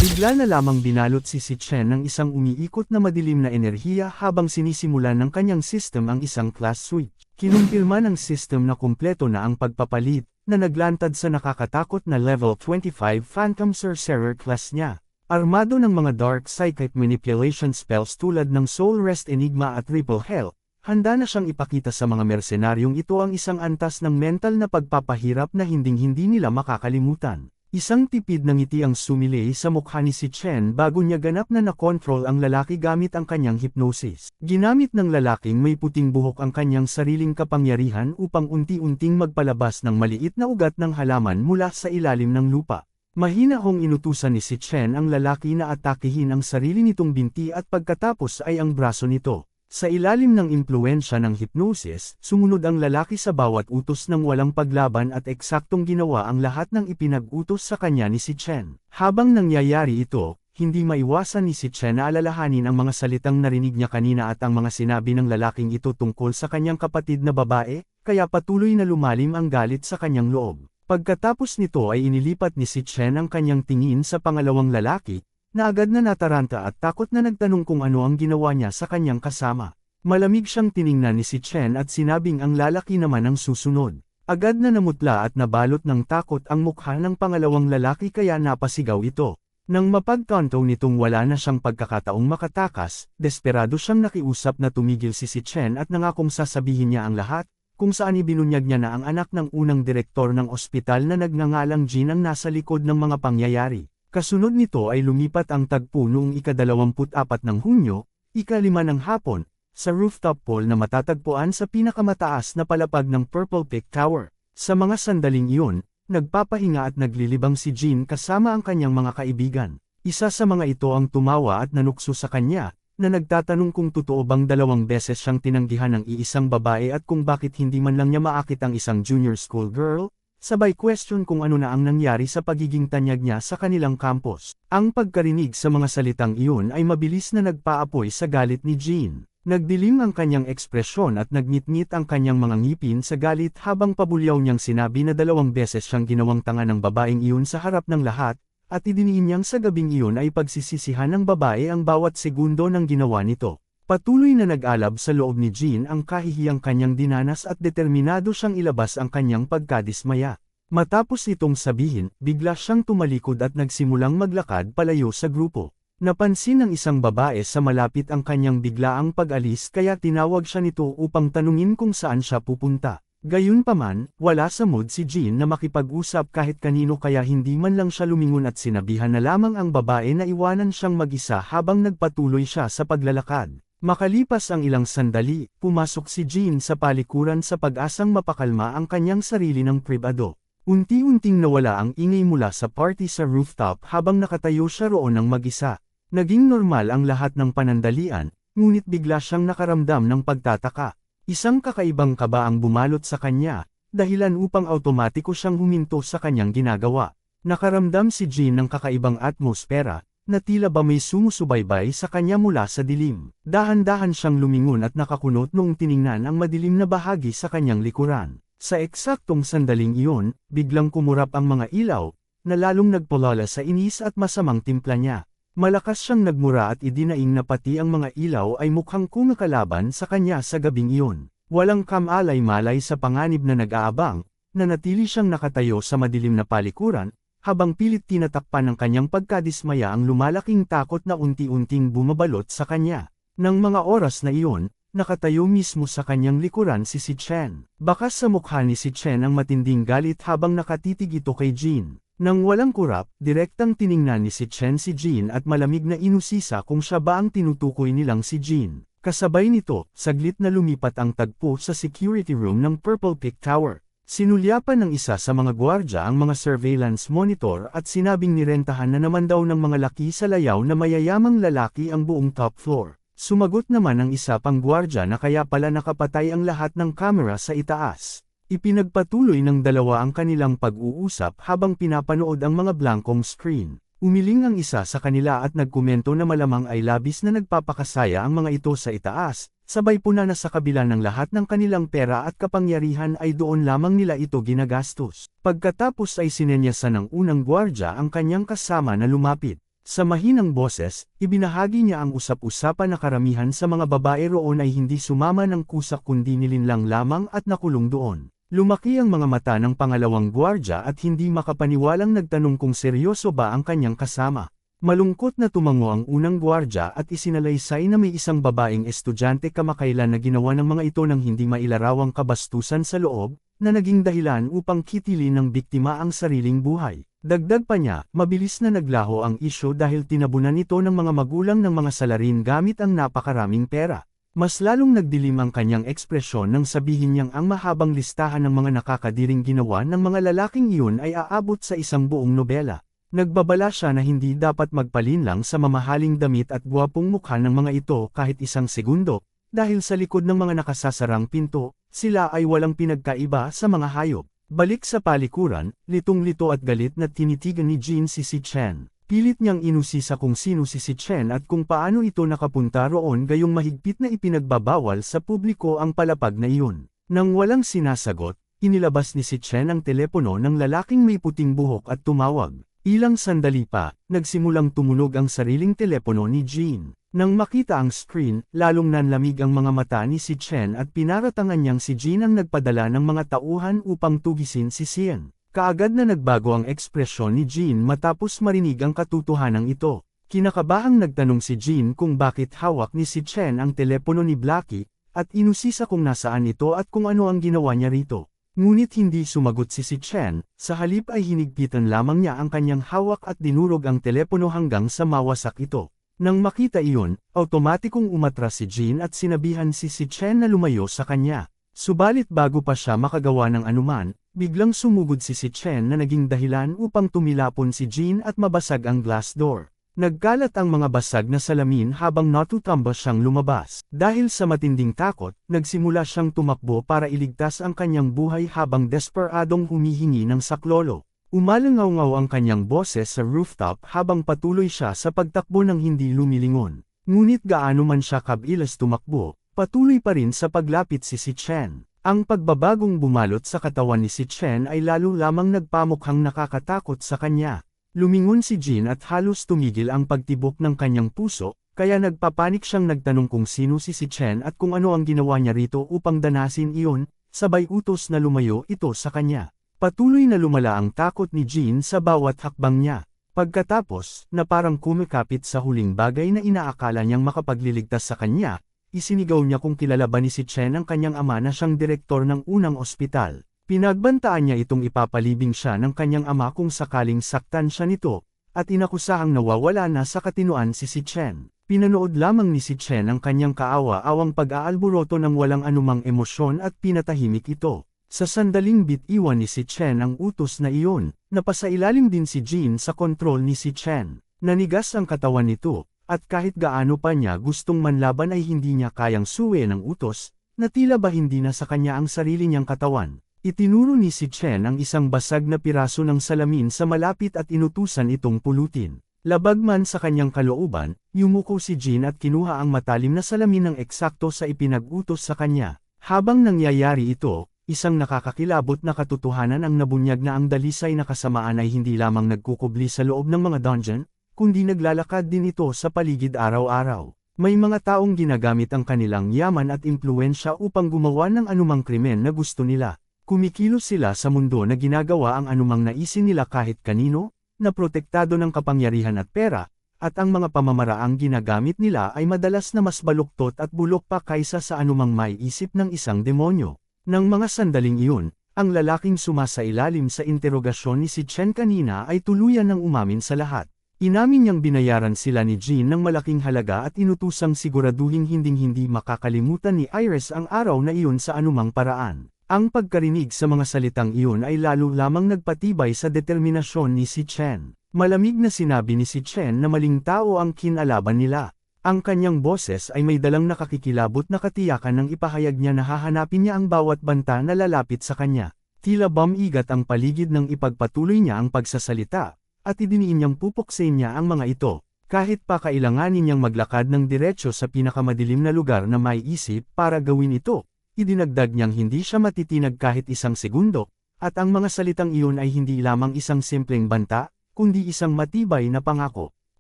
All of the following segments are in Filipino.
Bigla na lamang binalot si Chen ng isang umiikot na madilim na enerhiya habang sinisimulan ng kanyang system ang isang class switch. Kinumpirma ng system na kumpleto na ang pagpapalit, na naglantad sa nakakatakot na level 25 Phantom Sorcerer class niya. Armado ng mga dark psychic manipulation spells tulad ng Soul Rest Enigma at Ripple Hell, handa na siyang ipakita sa mga mersenaryong ito ang isang antas ng mental na pagpapahirap na hinding-hindi nila makakalimutan. Isang tipid na ngiti ang sumilay sa mukha ni si Chen bago niya ganap na nakontrol ang lalaki gamit ang kanyang hypnosis. Ginamit ng lalaking may puting buhok ang kanyang sariling kapangyarihan upang unti-unting magpalabas ng maliit na ugat ng halaman mula sa ilalim ng lupa. Mahinahong inutusan ni si Chen ang lalaki na atakihin ang sarili nitong binti at pagkatapos ay ang braso nito. Sa ilalim ng impluwensya ng hypnosis, sumunod ang lalaki sa bawat utos ng walang paglaban at eksaktong ginawa ang lahat ng ipinag-utos sa kanya ni si Chen. Habang nangyayari ito, hindi maiwasan ni si Chen na alalahanin ang mga salitang narinig niya kanina at ang mga sinabi ng lalaking ito tungkol sa kanyang kapatid na babae, kaya patuloy na lumalim ang galit sa kanyang loob. Pagkatapos nito ay inilipat ni si Chen ang kanyang tingin sa pangalawang lalaki, na agad na nataranta at takot na nagtanong kung ano ang ginawa niya sa kanyang kasama. Malamig siyang tiningnan ni si Chen at sinabing ang lalaki naman ang susunod. Agad na namutla at nabalot ng takot ang mukha ng pangalawang lalaki kaya napasigaw ito. Nang mapagkanto nitong wala na siyang pagkakataong makatakas, desperado siyang nakiusap na tumigil si Chen at nangakong sasabihin niya ang lahat, kung saan ibinunyag niya na ang anak ng unang direktor ng ospital na nagngangalang Jean ang nasa likod ng mga pangyayari. Kasunod nito ay lumipat ang tagpo noong ika-24 ng Hunyo, ika-5 ng hapon, sa rooftop pole na matatagpuan sa pinakamataas na palapag ng Purple Peak Tower. Sa mga sandaling iyon, nagpapahinga at naglilibang si Jean kasama ang kanyang mga kaibigan. Isa sa mga ito ang tumawa at nanukso sa kanya, na nagtatanong kung totoo bang 2 beses siyang tinanggihan ng iisang babae at kung bakit hindi man lang niya maakit ang isang junior school girl. Sabay question kung ano na ang nangyari sa pagiging tanyag niya sa kanilang campus. Ang pagkarinig sa mga salitang iyon ay mabilis na nagpaapoy sa galit ni Jean. Nagdilim ang kanyang ekspresyon at nagnitngit ang kanyang mga ngipin sa galit habang pabulyaw niyang sinabi na 2 beses siyang ginawang tanga ng babaeng iyon sa harap ng lahat, at idiniin niyang sa gabing iyon ay pagsisisihan ng babae ang bawat segundo ng ginawa nito. Patuloy na nag-alab sa loob ni Jean ang kahihiyang kanyang dinanas at determinado siyang ilabas ang kanyang pagkadismaya. Matapos itong sabihin, bigla siyang tumalikod at nagsimulang maglakad palayo sa grupo. Napansin ng isang babae sa malapit ang kanyang biglaang pag-alis kaya tinawag siya nito upang tanungin kung saan siya pupunta. Gayunpaman, wala sa mood si Jean na makipag-usap kahit kanino kaya hindi man lang siya lumingon at sinabihan na lamang ang babae na iwanan siyang mag-isa habang nagpatuloy siya sa paglalakad. Makalipas ang ilang sandali, pumasok si Jean sa palikuran sa pag-asang mapakalma ang kanyang sarili ng pribado. Unti-unting nawala ang ingay mula sa party sa rooftop habang nakatayo siya roon ng mag-isa. Naging normal ang lahat ng panandalian, ngunit bigla siyang nakaramdam ng pagtataka. Isang kakaibang kaba ang bumalot sa kanya, dahilan upang automatiko siyang huminto sa kanyang ginagawa. Nakaramdam si Jean ng kakaibang atmosfera, na tila ba may sumusubaybay sa kanya mula sa dilim. Dahan-dahan siyang lumingon at nakakunot noong tiningnan ang madilim na bahagi sa kanyang likuran. Sa eksaktong sandaling iyon, biglang kumurap ang mga ilaw, na lalong nagpulala sa inis at masamang timpla niya. Malakas siyang nagmura at idinaing na pati ang mga ilaw ay mukhang kumakalaban sa kanya sa gabing iyon. Walang kamalay-malay sa panganib na nag-aabang, nanatili siyang nakatayo sa madilim na palikuran, habang pilit tinatakpan ng kanyang pagkadismaya ang lumalaking takot na unti-unting bumabalot sa kanya. Nang mga oras na iyon, nakatayo mismo sa kanyang likuran si Chen. Bakas sa mukha ni si Chen ang matinding galit habang nakatitig ito kay Jean. Nang walang kurap, direktang tiningnan ni si Chen si Jean at malamig na inusisa kung siya ba ang tinutukoy nilang si Jean. Kasabay nito, saglit na lumipat ang tagpo sa security room ng Purple Peak Tower. Sinulyapan ng isa sa mga gwardya ang mga surveillance monitor at sinabing nirentahan na naman daw ng mga laki sa layaw na mayayamang lalaki ang buong top floor. Sumagot naman ang isa pang gwardya na kaya pala nakapatay ang lahat ng kamera sa itaas. Ipinagpatuloy ng dalawa ang kanilang pag-uusap habang pinapanood ang mga blankong screen. Umiling ang isa sa kanila at nagkomento na malamang ay labis na nagpapakasaya ang mga ito sa itaas, sabay puna na sa kabila ng lahat ng kanilang pera at kapangyarihan ay doon lamang nila ito ginagastos. Pagkatapos ay sinenyasan ng unang gwardya ang kanyang kasama na lumapit. Sa mahinang boses, ibinahagi niya ang usap-usapan na karamihan sa mga babae roon ay hindi sumama ng kusa kundi nilinlang lamang at nakulong doon. Lumaki ang mga mata ng pangalawang gwardya at hindi makapaniwalang nagtanong kung seryoso ba ang kanyang kasama. Malungkot na tumango ang unang gwardya at isinalaysay na may isang babaeng estudyante kamakailan na ginawa ng mga ito ng hindi mailarawang kabastusan sa loob, na naging dahilan upang kitilin ng biktima ang sariling buhay. Dagdag pa niya, mabilis na naglaho ang isyu dahil tinabunan ito ng mga magulang ng mga salarin gamit ang napakaraming pera. Mas lalong nagdilim ang kanyang ekspresyon nang sabihin niyang ang mahabang listahan ng mga nakakadiring ginawa ng mga lalaking iyon ay aabot sa isang buong nobela. Nagbabala siya na hindi dapat magpalinlang sa mamahaling damit at gwapong mukha ng mga ito kahit isang segundo, dahil sa likod ng mga nakasasarang pinto, sila ay walang pinagkaiba sa mga hayop. Balik sa palikuran, litong-lito at galit na tinitigan ni Jean si Chen. Pilit niyang inusisa kung sino si Chen at kung paano ito nakapunta roon gayong mahigpit na ipinagbabawal sa publiko ang palapag na iyon. Nang walang sinasagot, inilabas ni Chen ang telepono ng lalaking may puting buhok at tumawag. Ilang sandali pa, nagsimulang tumunog ang sariling telepono ni Jean. Nang makita ang screen, lalong nanlamig ang mga mata ni Chen at pinaratangan niyang si Jean ang nagpadala ng mga tauhan upang tugisin si Xian. Kaagad na nagbago ang ekspresyon ni Jean matapos marinig ang katotohanan ito. Kinakabahang nagtanong si Jean kung bakit hawak ni Chen ang telepono ni Blackie, at inusisa kung nasaan ito at kung ano ang ginawa niya rito. Ngunit hindi sumagot si Chen, sa halip ay hinigpitan lamang niya ang kanyang hawak at dinurog ang telepono hanggang sa mawasak ito. Nang makita iyon, automatikong umatras si Jean at sinabihan si Chen na lumayo sa kanya. Subalit bago pa siya makagawa ng anuman, biglang sumugod si Chen na naging dahilan upang tumilapon si Jean at mabasag ang glass door. Nagkalat ang mga basag na salamin habang natutamba siyang lumabas. Dahil sa matinding takot, nagsimula siyang tumakbo para iligtas ang kanyang buhay habang desperadong humihingi ng saklolo. Umalangaw-ngaw ang kanyang boses sa rooftop habang patuloy siya sa pagtakbo ng hindi lumilingon. Ngunit gaano man siya kabilis tumakbo, patuloy pa rin sa paglapit si Chen. Ang pagbabagong bumalot sa katawan ni Chen ay lalo lamang nagpamukhang nakakatakot sa kanya. Lumingon si Jean at halos tumigil ang pagtibok ng kanyang puso, kaya nagpapanik siyang nagtanong kung sino si Chen at kung ano ang ginawa niya rito upang danasin iyon, sabay utos na lumayo ito sa kanya. Patuloy na lumala ang takot ni Jean sa bawat hakbang niya. Pagkatapos, na parang kumikapit sa huling bagay na inaakala niyang makapagliligtas sa kanya, isinigaw niya kung kilala ba ni Chen ang kanyang ama na siyang direktor ng unang ospital. Pinagbantaan niya itong ipapalibing siya ng kanyang ama kung sakaling saktan siya nito, at inakusahang nawawala na sa katinuan si Chen. Pinanood lamang ni Chen ang kanyang kaawa-awang pag-aalburoto ng walang anumang emosyon at pinatahimik ito. Sa sandaling bitiwan ni Chen ang utos na iyon, napasailalim din si Jean sa kontrol ni Chen. Nanigas ang katawan nito, at kahit gaano pa niya gustong manlaban ay hindi niya kayang suwi ng utos, na tila ba hindi na sa kanya ang sarili niyang katawan. Itinuro ni Chen ang isang basag na piraso ng salamin sa malapit at inutusan itong pulutin. Labag man sa kanyang kalooban, yumuko si Jean at kinuha ang matalim na salamin ng eksakto sa ipinag-utos sa kanya. Habang nangyayari ito, isang nakakakilabot na katotohanan ang nabunyag na ang dalisay na kasamaan ay hindi lamang nagkukubli sa loob ng mga dungeon, kundi naglalakad din ito sa paligid araw-araw. May mga taong ginagamit ang kanilang yaman at impluwensya upang gumawa ng anumang krimen na gusto nila. Kumikilos sila sa mundo na ginagawa ang anumang naisin nila kahit kanino, na protektado ng kapangyarihan at pera, at ang mga pamamaraang ginagamit nila ay madalas na mas baluktot at bulok pa kaysa sa anumang maiisip ng isang demonyo. Nang mga sandaling iyon, ang lalaking sumasailalim sa interogasyon ni Chen kanina ay tuluyan ng umamin sa lahat. Inamin niyang binayaran sila ni Jean ng malaking halaga at inutusang siguraduhing hinding-hindi makakalimutan ni Iris ang araw na iyon sa anumang paraan. Ang pagkarinig sa mga salitang iyon ay lalo lamang nagpatibay sa determinasyon ni Chen. Malamig na sinabi ni Chen na maling tao ang kinalaban nila. Ang kanyang boses ay may dalang nakakikilabot na katiyakan nang ipahayag niya na hahanapin niya ang bawat banta na lalapit sa kanya. Tila bumigat ang paligid nang ipagpatuloy niya ang pagsasalita, at idiniin niyang pupuksain niya ang mga ito. Kahit pa kailanganin niyang maglakad ng diretsyo sa pinakamadilim na lugar na may isip para gawin ito. Idinagdag niyang hindi siya matitinag kahit isang segundo, at ang mga salitang iyon ay hindi lamang isang simpleng banta, kundi isang matibay na pangako.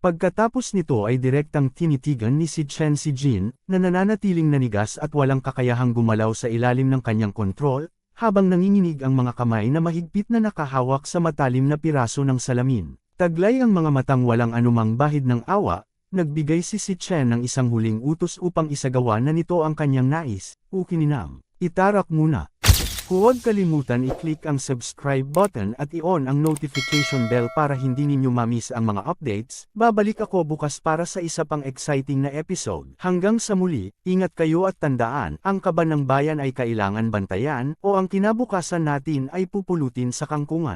Pagkatapos nito ay direktang tinitigan ni si Chen si Jin, na nananatiling nanigas at walang kakayahang gumalaw sa ilalim ng kanyang kontrol, habang nanginginig ang mga kamay na mahigpit na nakahawak sa matalim na piraso ng salamin. Taglay ang mga matang walang anumang bahid ng awa, nagbigay si Chen ng isang huling utos upang isagawa na nito ang kanyang nais, ukininam. Itarak muna. Huwag kalimutan i-click ang subscribe button at i-on ang notification bell para hindi ninyo ma-miss ang mga updates. Babalik ako bukas para sa isa pang exciting na episode. Hanggang sa muli, ingat kayo at tandaan, ang kaban ng bayan ay kailangan bantayan, o ang kinabukasan natin ay pupulutin sa kangkungan.